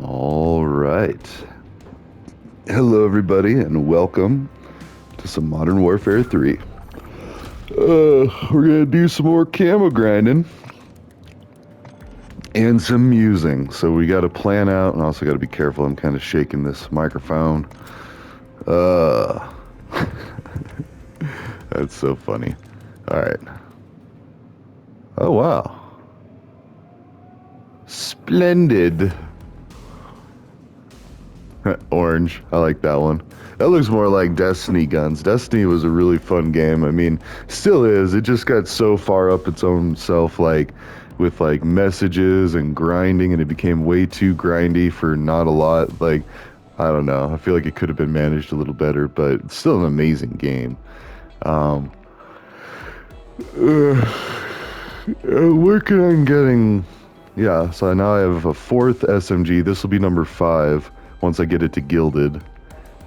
All right. Hello, everybody, and welcome to some Modern Warfare 3. We're gonna do some more camo grinding and some musing. So we got to plan out, and also got to be careful. I'm kind of shaking this microphone. Uh, that's so funny. All right. Oh wow. Splendid. Orange. I like that one. That looks more like Destiny guns. Destiny was a really fun game. I mean, still is. It just got so far up its own self, like with like messages and grinding, and it became way too grindy for not a lot. Like, I don't know. I feel like it could have been managed a little better, but it's still an amazing game. Um, Working on getting, yeah. So now I have a fourth SMG. This will be number 5 once I get it to gilded.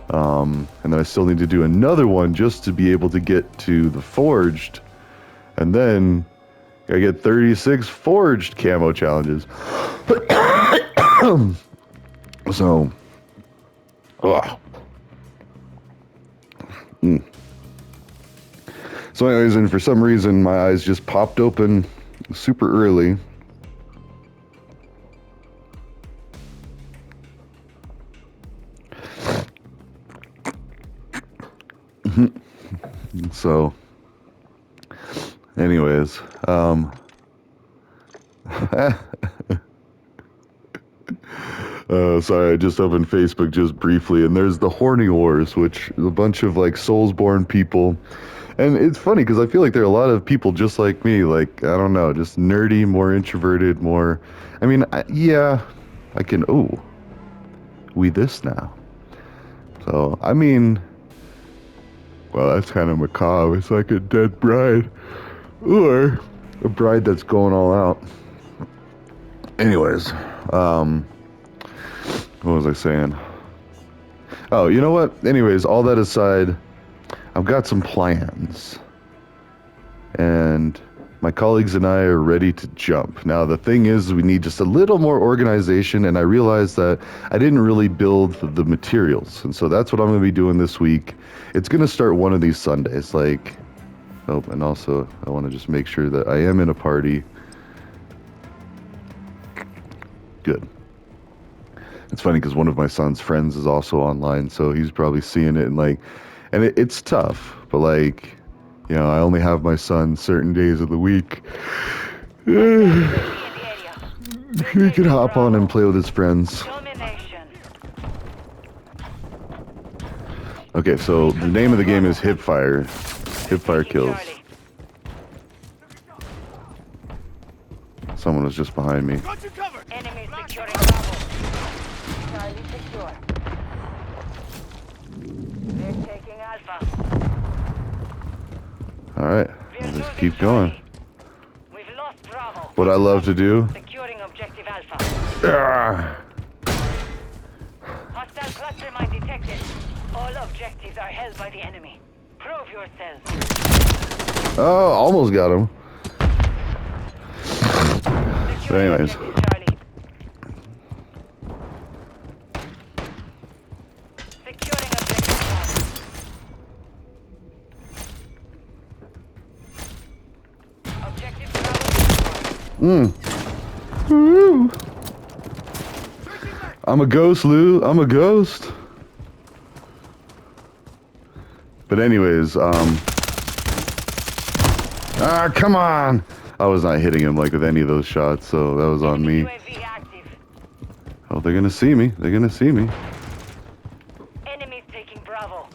And then I still need to do another one just to be able to get to the forged. And then I get 36 forged camo challenges. So, ugh. So anyways, and for some reason my eyes just popped open super early. So, anyways, sorry, I just opened Facebook just briefly, and there's the Horny Wars, which is a bunch of like Soulsborne people. And it's funny because I feel like there are a lot of people just like me, like, I don't know, just nerdy, more introverted, more, I mean, yeah, I can, oh, we this now. So, I mean, well, that's kind of macabre. It's like a dead bride. Or a bride that's going all out. Anyways, what was I saying? Oh, you know what? Anyways, all that aside, I've got some plans. And my colleagues and I are ready to jump. Now, the thing is, we need just a little more organization, and I realized that I didn't really build the materials. And so that's what I'm going to be doing this week. It's going to start one of these Sundays, like, oh, and also I want to just make sure that I am in a party. Good. It's funny because one of my son's friends is also online, so he's probably seeing it, and like, and it's tough, but like, you know, I only have my son certain days of the week. He could hop on and play with his friends. Okay, so the name of the game is Hipfire. Hipfire kills. Someone was just behind me. Enemy securing Bravo. Charlie secure. They're taking Alpha. Alright, I'll just keep going. We've lost Bravo. What I love to do. Securing objective Alpha. Ah, Hostile cluster mine detected. All objectives are held by the enemy. Prove yourselves. oh, almost got him. But anyways. Charlie. Securing objective Bravo. Objective Bravo. Woo. I'm a ghost, Lou. I'm a ghost. But anyways, come on. I was not hitting him like with any of those shots, so that was on me. UAV active. Oh, they're gonna see me. They're gonna see me. Enemies taking Bravo.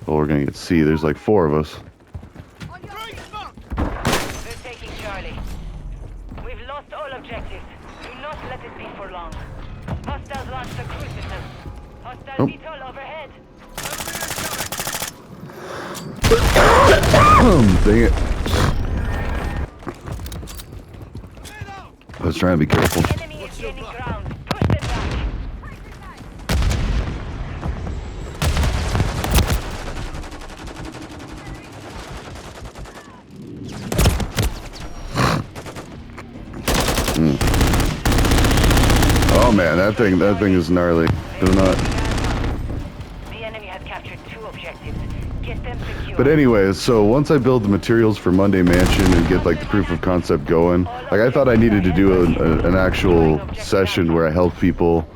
Oh, we're gonna get C. There's like 4 of us. They're taking Charlie. We've lost all objectives. Do not let it be for long. Hostiles launched a cruise system. Hostile Oh. VTOL overhead. Dang it. I was trying to be careful. Enemy is gaining ground. Push them back. man, that thing is gnarly. Do not. The enemy has captured 2 objectives. Get them secure. But anyways, so once I build the materials for Monday Mansion and get like the proof of concept going, like I thought I needed to do an actual session where I help people.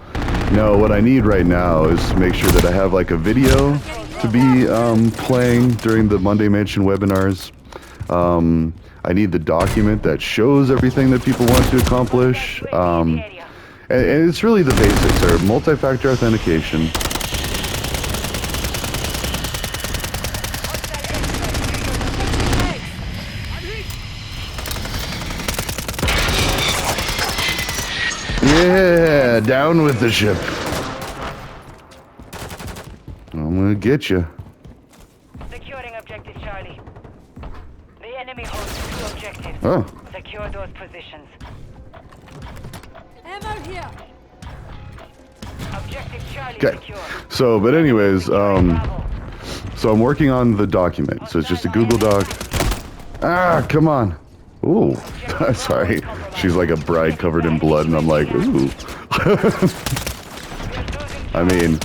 No, what I need right now is to make sure that I have like a video to be playing during the Monday Mansion webinars. I need the document that shows everything that people want to accomplish. And it's really the basics are multi-factor authentication. Yeah, down with the ship. I'm gonna get you. Securing objective Charlie. The enemy holds 2 objectives. Oh. Secure those positions. Ammo here. Objective Charlie Okay. secure. So, but anyways, so I'm working on the document. So it's just a Google Doc. Ah, come on. Ooh, sorry. She's like a bride covered in blood, and I'm like, ooh. I mean,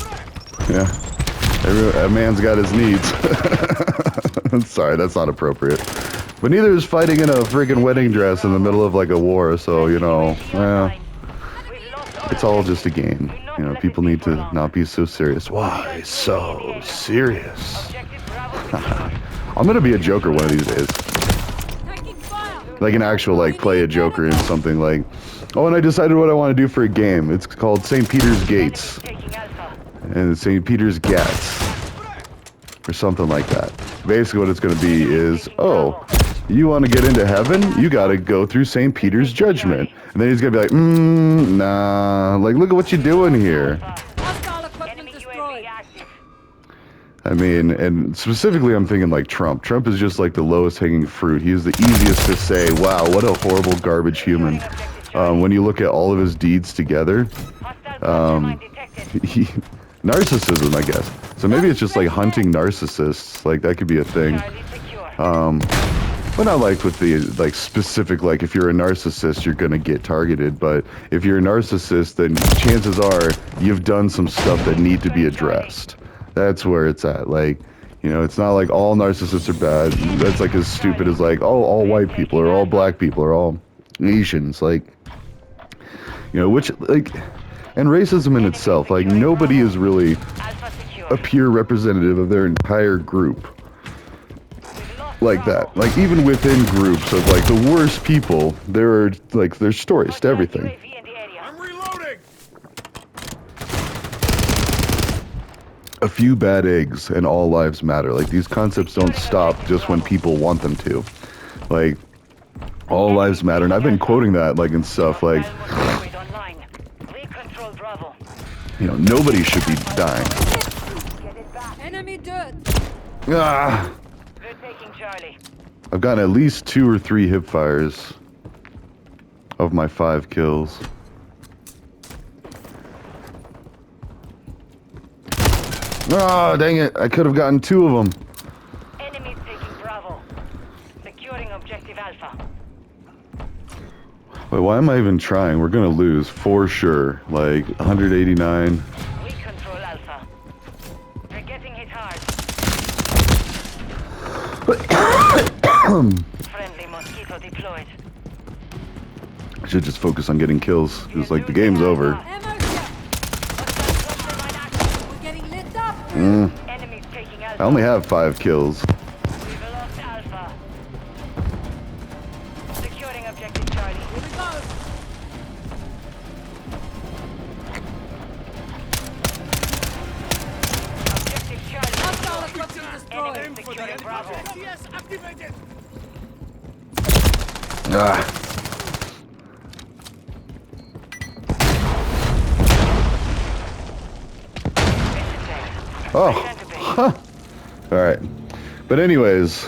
yeah. A man's got his needs. Sorry, that's not appropriate. But neither is fighting in a friggin' wedding dress in the middle of like a war, so, you know, it's all just a game. You know, people need to not be so serious. Why so serious? I'm gonna be a Joker one of these days. Taking fire. Like an actual, like, play a Joker in something like... Oh, and I decided what I want to do for a game. It's called St. Peter's Gates. Taking Alpha. And St. Peter's Gats. Or something like that. Basically what it's going to be is, oh, you want to get into heaven? You got to go through St. Peter's judgment. And then he's going to be like, nah. Like, look at what you're doing here. Hostile equipment Enemy destroyed. UAV active. I mean, and specifically I'm thinking like Trump. Trump is just like the lowest hanging fruit. He is the easiest to say, wow, what a horrible garbage human. When you look at all of his deeds together, Hostile mine detected. narcissism, I guess. So maybe it's just like hunting narcissists. Like that could be a thing. Charlie secure. But not like with the like specific, like if you're a narcissist, you're gonna get targeted. But if you're a narcissist, then chances are you've done some stuff that need to be addressed. That's where it's at. Like, you know, it's not like all narcissists are bad. That's like as stupid as like, oh, all white people or all black people or all Asians. Like, you know, which like, and racism in itself, like nobody is really Alpha secure. a pure representative of their entire group. Like that. Like even within groups of like the worst people, there are like there's stories to everything. UAV in the area. I'm reloading! A few bad eggs and all lives matter. Like these concepts don't stop just when people want them to. Like all lives matter, and I've been quoting that like in stuff like, Almost online. We control Bravo. you know, nobody should be dying. Get it back. Enemy dead. Ah, We're taking Charlie. I've gotten at least 2 or 3 hip fires of my 5 kills. Oh, dang it. I could have gotten 2 of them. Enemies taking Bravo. Securing objective Alpha. Wait, why am I even trying? We're gonna lose for sure. Like 189. We control Alpha. We're getting hit hard. Friendly mosquito deployed. I should just focus on getting kills. Because like the game's over. Ammo here. Hostile cluster mine active. We're getting lit up. Enemies taking I Alpha. only have 5 kills. We've lost Alpha. Securing objective Charlie. Here we go. Objective Charlie. Hostile equipment destroyed. Enemy securing Bravo. Yes, activated! Ah. Oh. Huh. Alright. But anyways.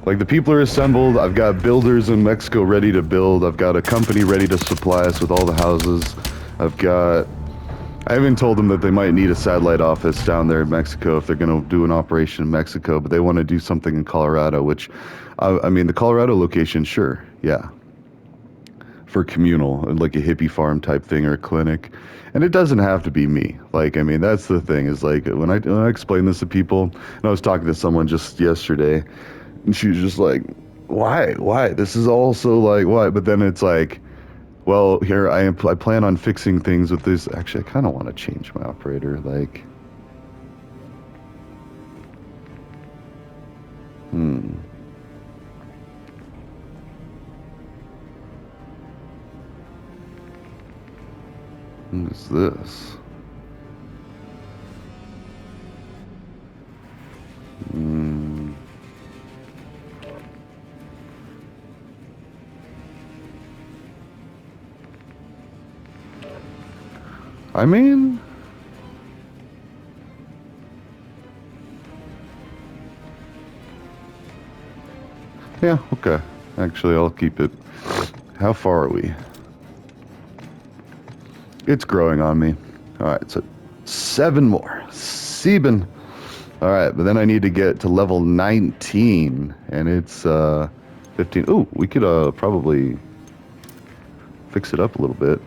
Like the people are assembled. I've got builders in Mexico ready to build. I've got a company ready to supply us with all the houses. I even told them that they might need a satellite office down there in Mexico if they're going to do an operation in Mexico, but they want to do something in Colorado, which, I mean, the Colorado location, sure, yeah. for communal, like a hippie farm type thing or a clinic. And it doesn't have to be me. Like, I mean, that's the thing is like when I explain this to people, and I was talking to someone just yesterday, and she was just like, why? This is also like, why? But then it's like, well, here I plan on fixing things with this. Actually, I kind of want to change my operator. Like, what is this? I mean, yeah, okay. Actually, I'll keep it. How far are we? It's growing on me. All right, so 7 more. 7. All right, but then I need to get to level 19, and it's 15. Ooh, we could probably fix it up a little bit.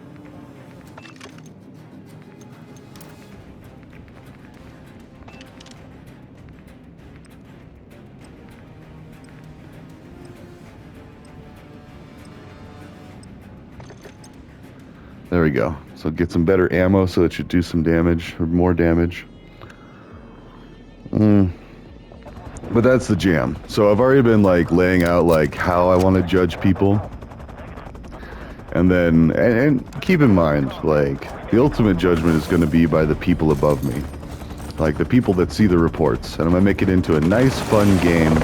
There we go. So get some better ammo so it should do some damage, or more damage. But that's the jam. So I've already been like laying out like how I want to judge people. And then, and keep in mind, like, the ultimate judgment is going to be by the people above me. Like, the people that see the reports. And I'm going to make it into a nice, fun game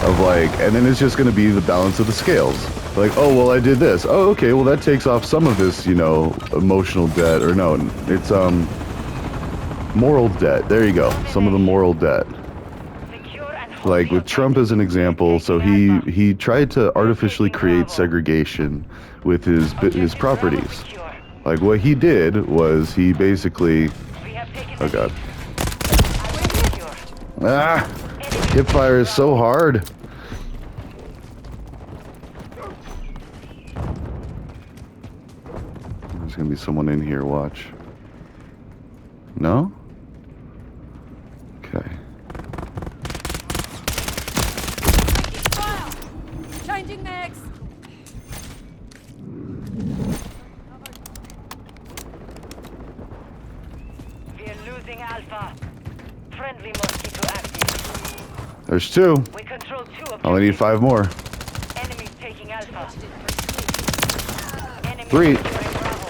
of like, and then it's just going to be the balance of the scales. Like, oh, well, I did this. Oh, okay, well, that takes off some of this, you know, emotional debt. Or no, it's, moral debt. There you go. Some of the moral debt. Like with Trump as an example, so he tried to artificially create segregation with his properties. Like what he did was he basically, oh god, hip fire is so hard. There's gonna be someone in here. Watch. No? Okay. Fire! Changing mags! We're losing Alpha. Friendly mosquito active. There's 2. We control 2 I only need 5 more. Enemies taking Alpha. 3. Securing Bravo.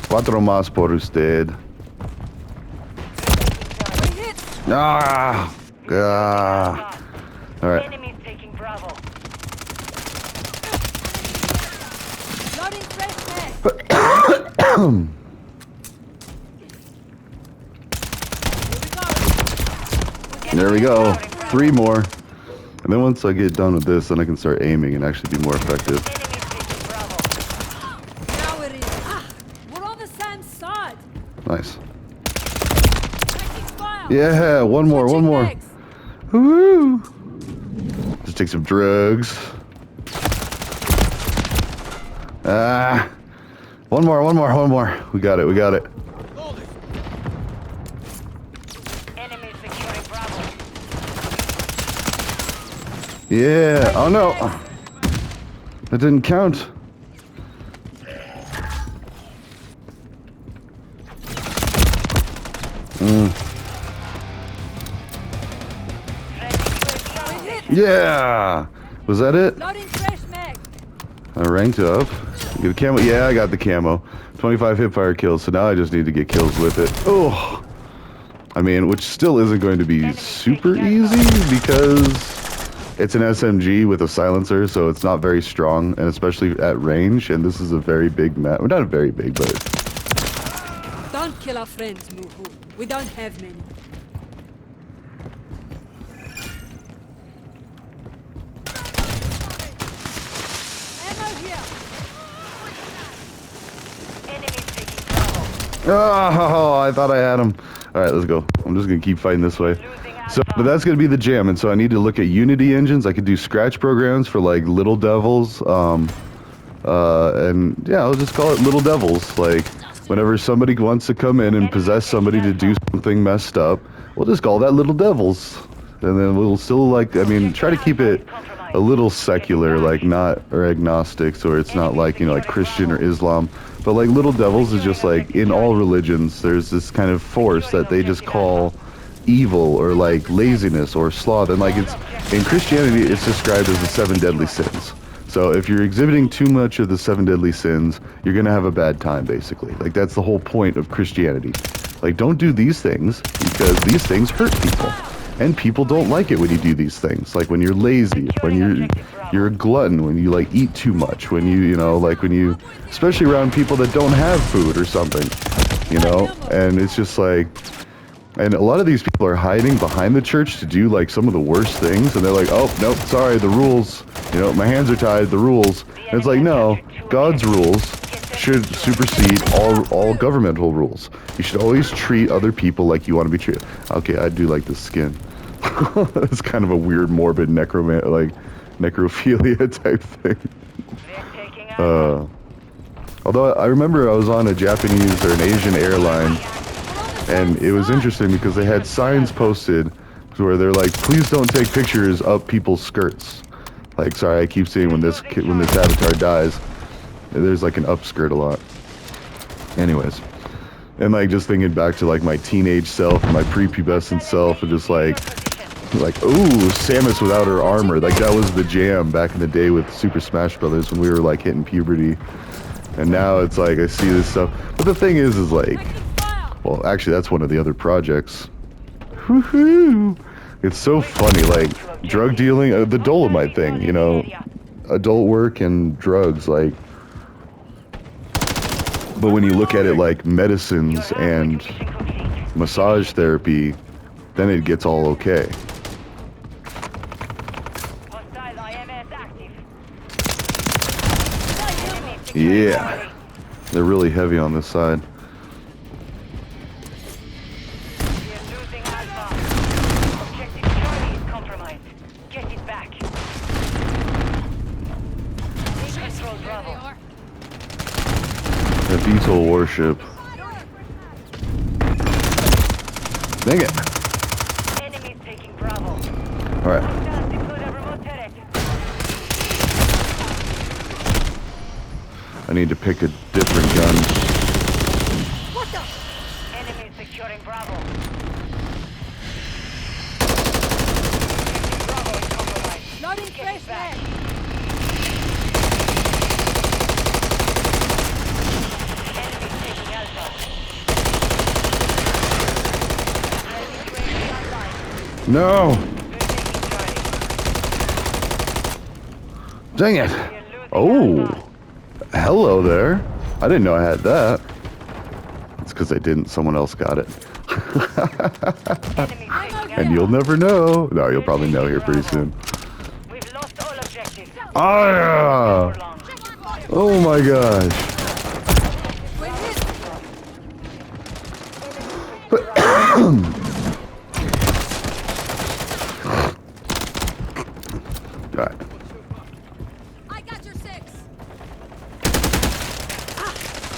4 más por usted. We hit! Ah! Ah! Alright. Enemies taking Bravo. Loading fresh mag! There we go. 3 more. And then once I get done with this, then I can start aiming and actually be more effective. Enemies taking Bravo. Now we're in. We're on the same side! Nice. Taking fire! Yeah, one more. Switching mags. Woo! Just take some drugs. One more. We got it. Enemies securing Bravo. Yeah. Oh no. That didn't count. Yeah. Was that it? Loading fresh mag! I ranked up. Get a camo. Yeah, I got the camo. 25 hipfire kills, so now I just need to get kills with it. Oh, I mean, which still isn't going to be super easy because it's an SMG with a silencer, so it's not very strong, and especially at range. And this is a very big map. Well, not very big, but Don't kill our friends, Muhu. We don't have many. Ammo here! Enemies taking Bravo. oh, I thought I had him. All right, let's go. I'm just gonna keep fighting this way. Losing So, but that's gonna be the jam, and so I need to look at Unity engines. I could do Scratch programs for like Little Devils, and yeah, I'll just call it Little Devils. Like, whenever somebody wants to come in and possess somebody to do something messed up, we'll just call that Little Devils, and then we'll still like, I mean, try to keep it a little secular, like not or agnostics, or it's not like, you know, like Christian or Islam, but like Little Devils is just like in all religions. There's this kind of force that they just call evil or like laziness or sloth, and like it's in Christianity it's described as the 7 deadly sins. So if you're exhibiting too much of the 7 deadly sins, you're gonna have a bad time, basically. Like that's the whole point of Christianity. Like, don't do these things because these things hurt people, and people don't like it when you do these things. Like when you're lazy, when you're a glutton, when you like eat too much, when you know, like when you, especially around people that don't have food or something, you know. And it's just like, and a lot of these people are hiding behind the church to do like some of the worst things, and they're like, oh, nope, sorry, the rules, you know, my hands are tied, the rules. And it's like, no, God's rules should supersede all governmental rules. You should always treat other people like you want to be treated. Okay, I do like this skin. It's kind of a weird, morbid necrophilia type thing. Although I remember I was on a Japanese or an Asian airline, and it was interesting because they had signs posted where they're like, please don't take pictures up people's skirts. Like, sorry, I keep seeing when this avatar dies, there's like an upskirt a lot. Anyways, and like just thinking back to like my teenage self and my prepubescent self, and just like, ooh, Samus without her armor. Like that was the jam back in the day with Super Smash Brothers when we were like hitting puberty. And now it's like I see this stuff. But the thing is like, well, actually, that's one of the other projects. Woohoo! It's so funny, like drug dealing, the Dolomite thing, you know, adult work and drugs, like. But when you look at it like medicines and massage therapy, then it gets all okay. Yeah, they're really heavy on this side. The Beetle warship. Dang it. Enemies taking Bravo. Alright. I need to pick a different gun. What the? Enemies securing Bravo. Bravo is compromised. Loading fresh back. Enemies taking Alpha. No! Dang it! Oh! Hello there. I didn't know I had that. It's because I didn't. Someone else got it. And you'll never know. No, you'll probably know here pretty soon. We've lost all objectives. Ah! Oh my gosh. Alright. I got your 6.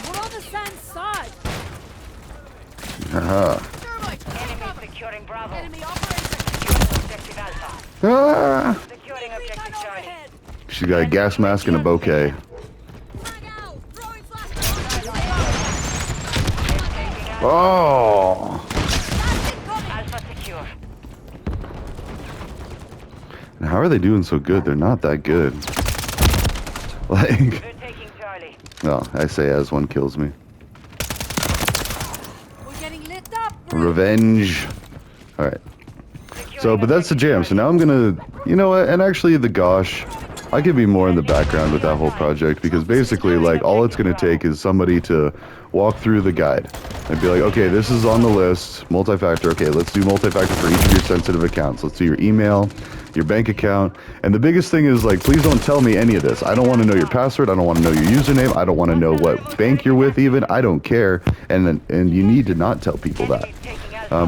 We're on the sand side. Haha. Enemy securing Bravo. Enemy operation. Objective Alpha. Ah! Securing objective Charlie. She's got a gas mask and a bouquet. Frag out. Throwing flash. Oh! Alpha secure. And how are they doing so good? They're not that good. Like, We're taking Charlie. no, I say as one kills me. We're getting lit up. Revenge. Alright. So, but that's the jam. So now I'm gonna, you know what, and actually the gosh, I could be more in the background with that whole project, because basically, like, all it's gonna take is somebody to walk through the guide and be like, okay, this is on the list, multi-factor, okay, let's do multi-factor for each of your sensitive accounts. Let's do your email, your bank account, and the biggest thing is, like, please don't tell me any of this. I don't want to know your password, I don't want to know your username, I don't want to know what bank you're with even, I don't care, and you need to not tell people that.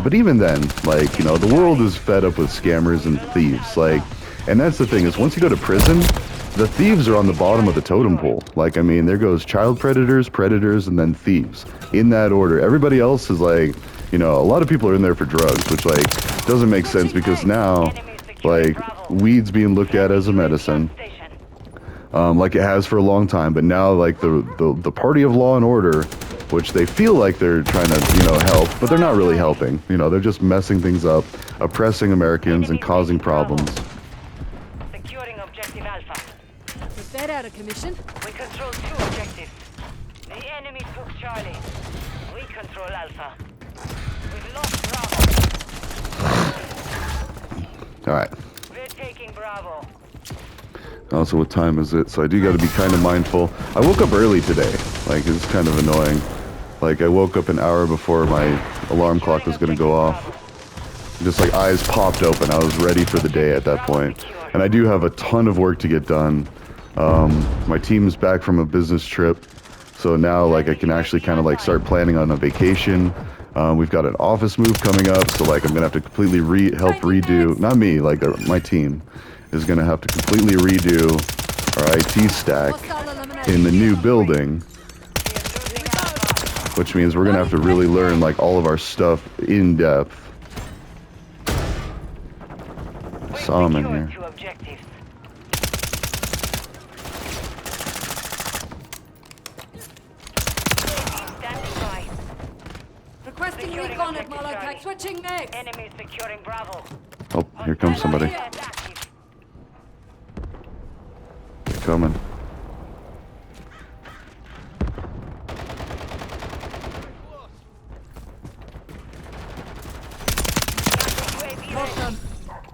But even then, like, you know, the world is fed up with scammers and thieves. Like, and that's the thing is once you go to prison, the thieves are on the bottom of the totem pole. Like, I mean, there goes child predators, predators, and then thieves in that order. Everybody else is like, you know, a lot of people are in there for drugs, which like doesn't make sense because now, like, weed's being looked at as a medicine. Like it has for a long time, but now like the party of law and order, which they feel like they're trying to, you know, help, but they're not really helping. You know, they're just messing things up, oppressing Americans and causing problems. Securing objective Alpha. Put that out of commission. We control 2 objectives. The enemy took Charlie. We control Alpha. We've lost Bravo. All right. We're taking Bravo. Also, what time is it? So I do got to be kind of mindful. I woke up early today. Like, it's kind of annoying. Like, I woke up an hour before my alarm clock was going to go off. Just like eyes popped open. I was ready for the day at that point. And I do have a ton of work to get done. My team's back from a business trip. So now, like, I can actually kind of like start planning on a vacation. We've got an office move coming up. So like, I'm going to have to completely help redo, not me, like my team is going to have to completely redo our IT stack in the new building, which means we're going to have to really learn like all of our stuff in depth. I saw him in here. 2 objectives. Standing by. Requesting recon at Molokai. Switching next. Enemy securing Bravo. Oh, here comes somebody. Active. They're coming. UAV Welcome.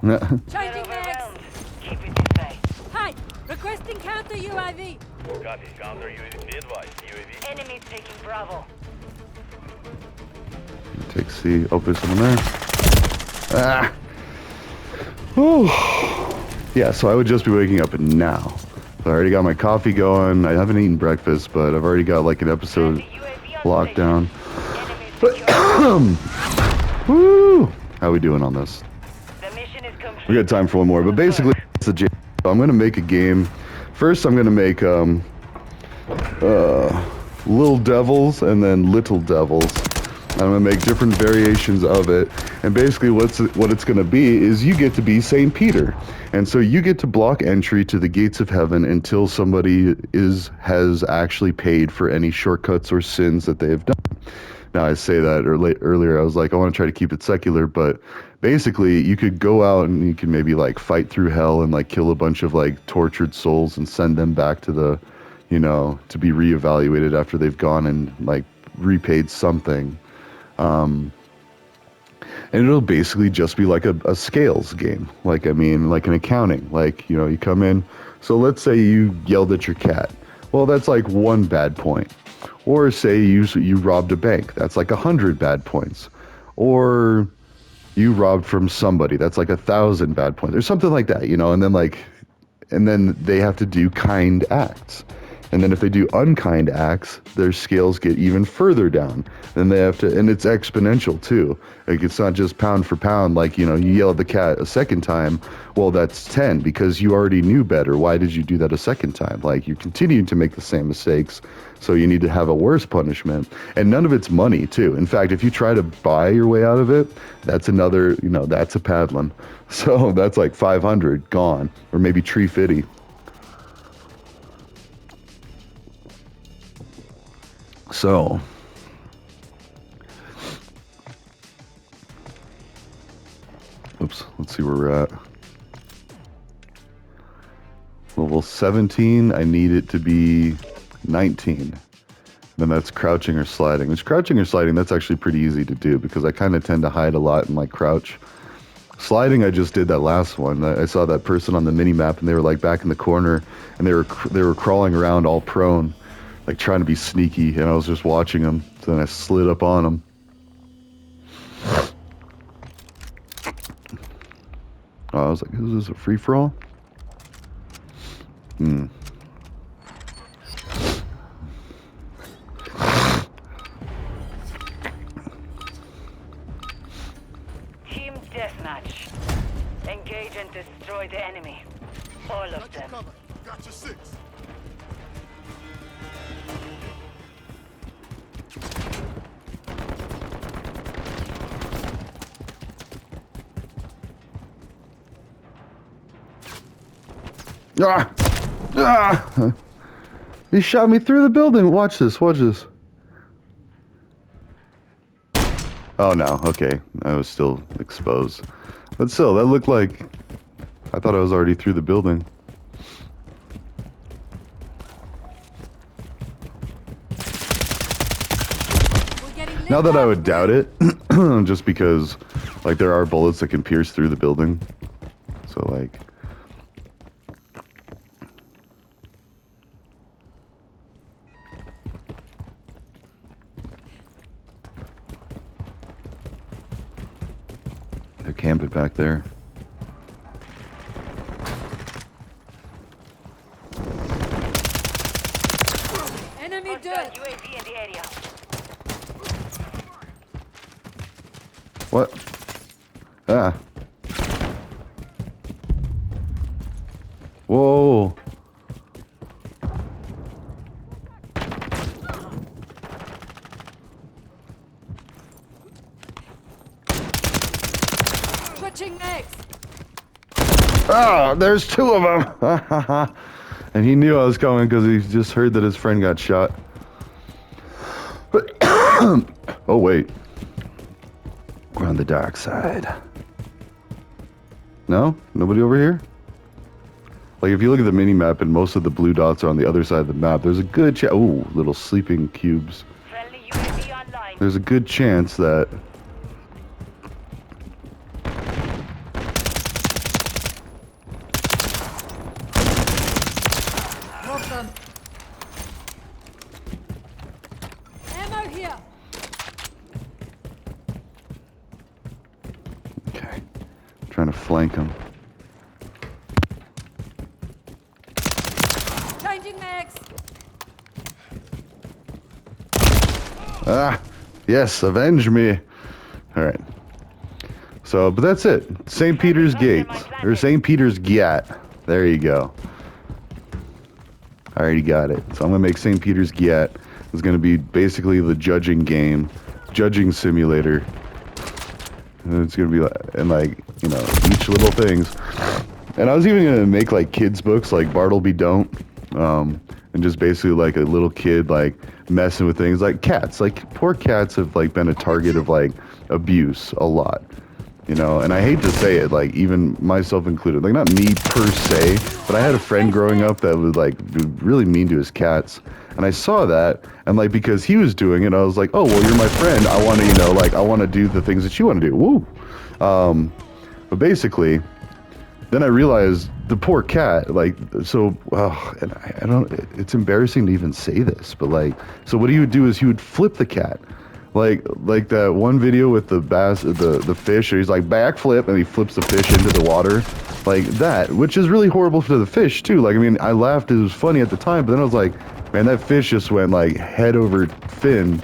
They're Changing next. overwhelmed. Keep it this way. Hi. Requesting counter UAV. Copy. Counter UAV advised. UAV. Enemies taking Bravo. Take C. Oh, there's someone there. Ah. Whew. Yeah, so I would just be waking up now. So I already got my coffee going. I haven't eaten breakfast, but I've already got like an episode locked down. Woo! How we doing on this? The mission is complete. We got time for one more, but basically, it's a jam. I'm gonna make a game. First, I'm gonna make Little Devils and then Little Devils. I'm gonna make different variations of it, and basically what it's gonna be is you get to be Saint Peter, and so you get to block entry to the gates of heaven until somebody has actually paid for any shortcuts or sins that they have done. Now I say that earlier I was like I want to try to keep it secular, but basically you could go out and you can maybe like fight through hell and like kill a bunch of like tortured souls and send them back to the, you know, to be reevaluated after they've gone and like repaid something. And it'll basically just be like a scales game. Like, I mean, like an accounting. Like, you know, you come in. So let's say you yelled at your cat. Well, that's like 1 bad point. Or say you robbed a bank. That's like 100 bad points. Or you robbed from somebody. That's like 1,000 bad points. Or something like that, you know. And then they have to do kind acts. And then if they do unkind acts, their scales get even further down. Then they have to, and it's exponential too. Like it's not just pound for pound, like, you know, you yell at the cat a second time, well, that's 10 because you already knew better. Why did you do that a second time? Like you're continuing to make the same mistakes. So you need to have a worse punishment. And none of it's money too. In fact, if you try to buy your way out of it, that's another, you know, that's a paddling. So that's like 500 gone, or maybe 350. So, oops, let's see where we're at. Level 17, I need it to be 19. Then that's crouching or sliding. Which crouching or sliding, that's actually pretty easy to do because I kind of tend to hide a lot in like crouch. Sliding, I just did that last one. I saw that person on the mini map and they were like back in the corner and they were crawling around all prone, like trying to be sneaky, and I was just watching them. So then I slid up on them. Oh, I was like, is this a free-for-all? destroy the enemy. All of them. Cover. Got you 6. Ah! Ah! He shot me through the building. Watch this. Watch this. Oh no. Okay. I was still exposed. But still, that looked like... I thought I was already through the building. We're getting lit Not that I up. would doubt it. Just because, like, there are bullets that can pierce through the building. So, like... They're camping back there. Enemy Hostile dirt. UAV in the area. What? Ah. Whoa. Switching next. Ah, there's 2 of them. And he knew I was coming because he just heard that his friend got shot. Oh, wait. We're on the dark side. No? Nobody over here? Like, if you look at the mini-map and most of the blue dots are on the other side of the map, there's a good chance... Ooh, little sleeping cubes. Friendly UAV online. There's a good chance that... Drop them. Ammo here. Okay. Trying to flank him. Changing mags. Ah, yes, avenge me. All right. So, but that's it. St. Peter's Gate, or St. Peter's Gate. There you go. I already got it. So I'm gonna make St. Peter's Gate. It's gonna be basically the judging game, judging simulator. And it's gonna be like, and like, you know, each little things. And I was even gonna make like kids books, like Bartleby Don't, and just basically like a little kid like messing with things like cats. Like poor cats have like been a target of like abuse a lot, you know. And I hate to say it, like even myself included. Like not me per se, but I had a friend growing up that was like really mean to his cats. And I saw that, and like because he was doing it, I was like, oh well, you're my friend. I want to, you know, like I want to do the things that you want to do. Woo. But basically, then I realized the poor cat, like, so, and I don't, it's embarrassing to even say this, but like, so what he would do is he would flip the cat. Like that one video with the bass, the fish, he's like backflip and he flips the fish into the water. Like that, which is really horrible for the fish too. Like, I mean, I laughed, it was funny at the time, but then I was like, man, that fish just went like head over fin,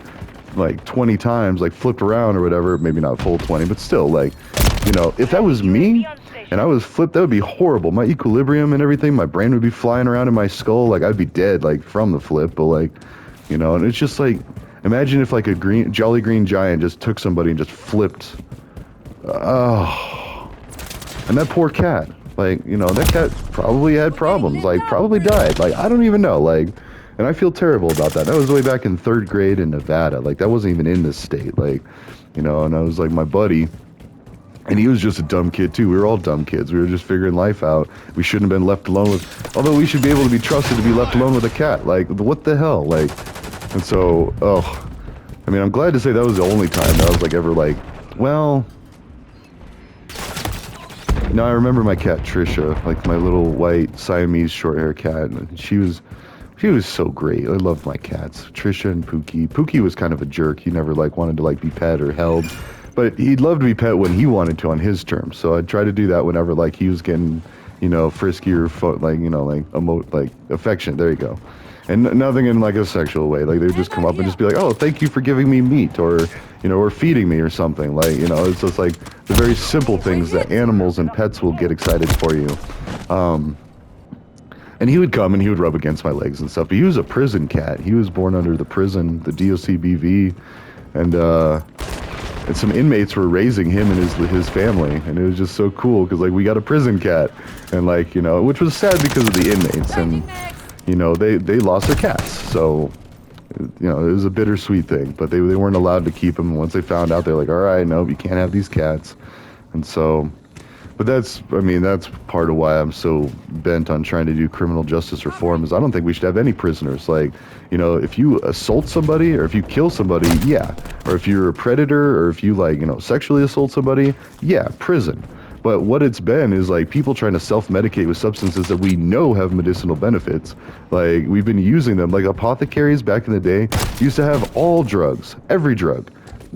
like 20 times, like flipped around or whatever, maybe not full 20, but still, like, you know, if that was me and I was flipped, that would be horrible. My equilibrium and everything, my brain would be flying around in my skull, like I'd be dead, like from the flip, but like, you know, and it's just like, imagine if like a jolly green giant just took somebody and just flipped. Oh, and that poor cat, like, you know, that cat probably had problems, like probably died, like I don't even know, like, and I feel terrible about that. That was way back in 3rd grade in Nevada, like that wasn't even in this state, like, you know, and I was like my buddy, and he was just a dumb kid too. We were all dumb kids. We were just figuring life out. We shouldn't have been left alone with, although we should be able to be trusted to be left alone with a cat, like what the hell, like. And so, oh, I mean, I'm glad to say that was the only time that I was like ever like, well, no, I remember my cat Trisha, like my little white Siamese short hair cat. And she was so great. I loved my cats, Trisha and Pookie. Pookie was kind of a jerk. He never like wanted to like be pet or held, but he'd love to be pet when he wanted to on his terms. So I'd try to do that whenever like he was getting, you know, frisky or like, you know, like like affectionate. There you go. And nothing in like a sexual way. Like they would just come up and just be like, "Oh, thank you for giving me meat," or or feeding me or something. Like it's just like the very simple things that animals and pets will get excited for you. And he would come and he would rub against my legs and stuff. But he was a prison cat. He was born under the prison, the DOCBV, and some inmates were raising him and his family, and it was just so cool because like we got a prison cat, and like which was sad because of the inmates, and they lost their cats, so it was a bittersweet thing. But they weren't allowed to keep him. Once they found out, they're like, all right, no, you can't have these cats, and so. But that's part of why I'm so bent on trying to do criminal justice reform is I don't think we should have any prisoners. Like, if you assault somebody or if you kill somebody, yeah. Or if you're a predator or if you sexually assault somebody, yeah, prison. But what it's been is like people trying to self-medicate with substances that we know have medicinal benefits. Like we've been using them. Like apothecaries back in the day used to have all drugs, every drug.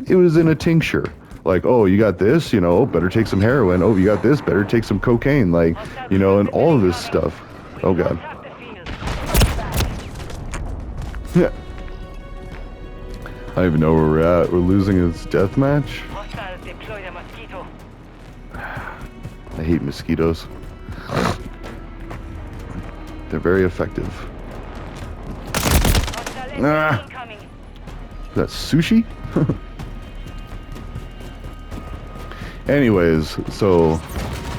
It was in a tincture. Like, oh, you got this, better take some heroin. Oh, you got this, better take some cocaine. Like, and all of this stuff. Oh, God. Yeah. I don't even know where we're at. We're losing this death match. I hate mosquitoes. They're very effective. Ah. Is that sushi? Anyways, so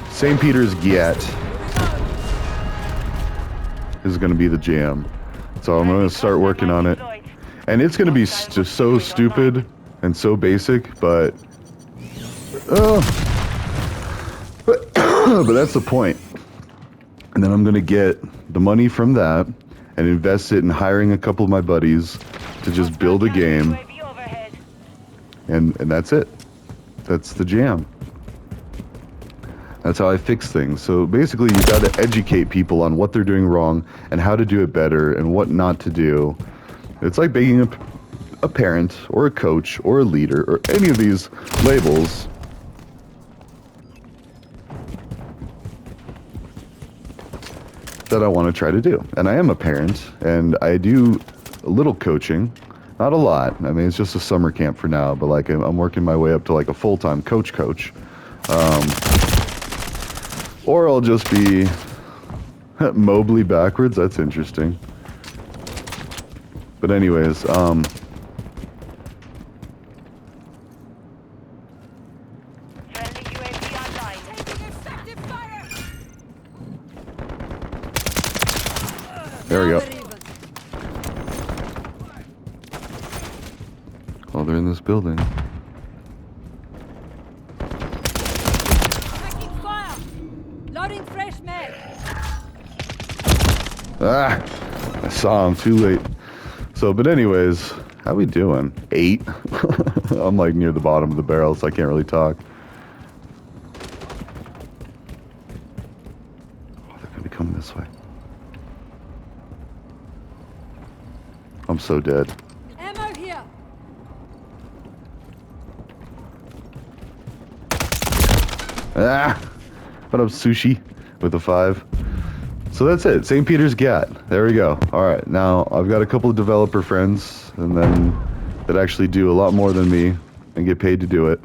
St. Peter's Get is going to be the jam. So I'm going to start working on it. And it's going to be just so stupid and so basic, but but that's the point. And then I'm going to get the money from that and invest it in hiring a couple of my buddies to just build a game. And that's it. That's the jam. That's how I fix things. So basically, you got to educate people on what they're doing wrong and how to do it better and what not to do. It's like being a parent or a coach or a leader or any of these labels. That I want to try to do. And I am a parent, and I do a little coaching. Not a lot. I mean, it's just a summer camp for now, but like I'm working my way up to like a full-time coach. Or I'll just be Mobley backwards. That's interesting. But anyways, there we go. Oh, they're in this building. Ah, I saw him too late. So, but anyways, how we doing? 8. I'm like near the bottom of the barrel, so I can't really talk. Oh, they're gonna be coming this way. I'm so dead. Ammo here. Ah, what up, sushi with a 5. So that's it. St. Peter's Gat. There we go. All right. Now I've got a couple of developer friends, and then that actually do a lot more than me and get paid to do it.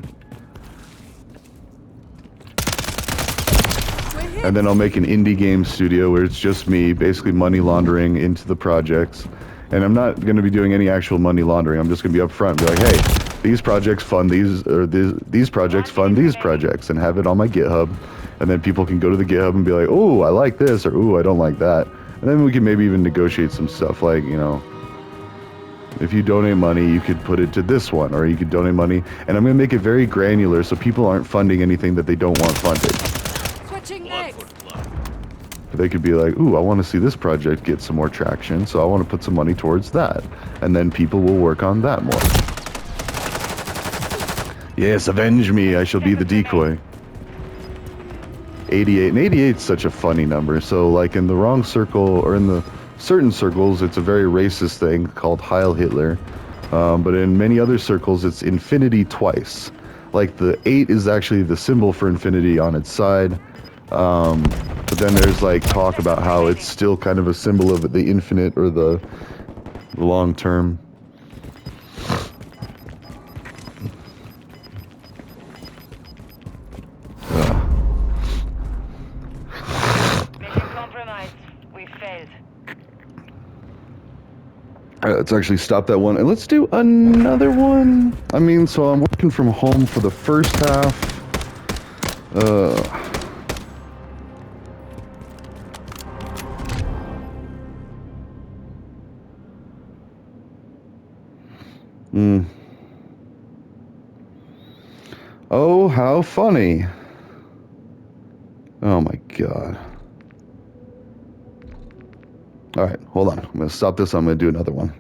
And then I'll make an indie game studio where it's just me, basically money laundering into the projects. And I'm not going to be doing any actual money laundering. I'm just going to be upfront and be like, hey, these projects fund these, or these projects fund these projects, and have it on my GitHub. And then people can go to the GitHub and be like, oh, I like this, or oh, I don't like that. And then we can maybe even negotiate some stuff like, if you donate money, you could put it to this one, or you could donate money. And I'm going to make it very granular so people aren't funding anything that they don't want funded. Switching next. They could be like, ooh, I want to see this project get some more traction, so I want to put some money towards that. And then people will work on that more. Yes, avenge me, I shall be the decoy. 88, and 88 is such a funny number. So like in the wrong circle, or in the certain circles, it's a very racist thing called Heil Hitler. But in many other circles, it's infinity twice. Like the 8 is actually the symbol for infinity on its side. But But then there's like talk about how it's still kind of a symbol of the infinite or the long term. Mission compromised. We failed. All right, let's actually stop that one and let's do another one. I mean, so I'm working from home for the first half. Oh, how funny. Oh my God. All right, hold on. I'm going to stop this. I'm going to do another one.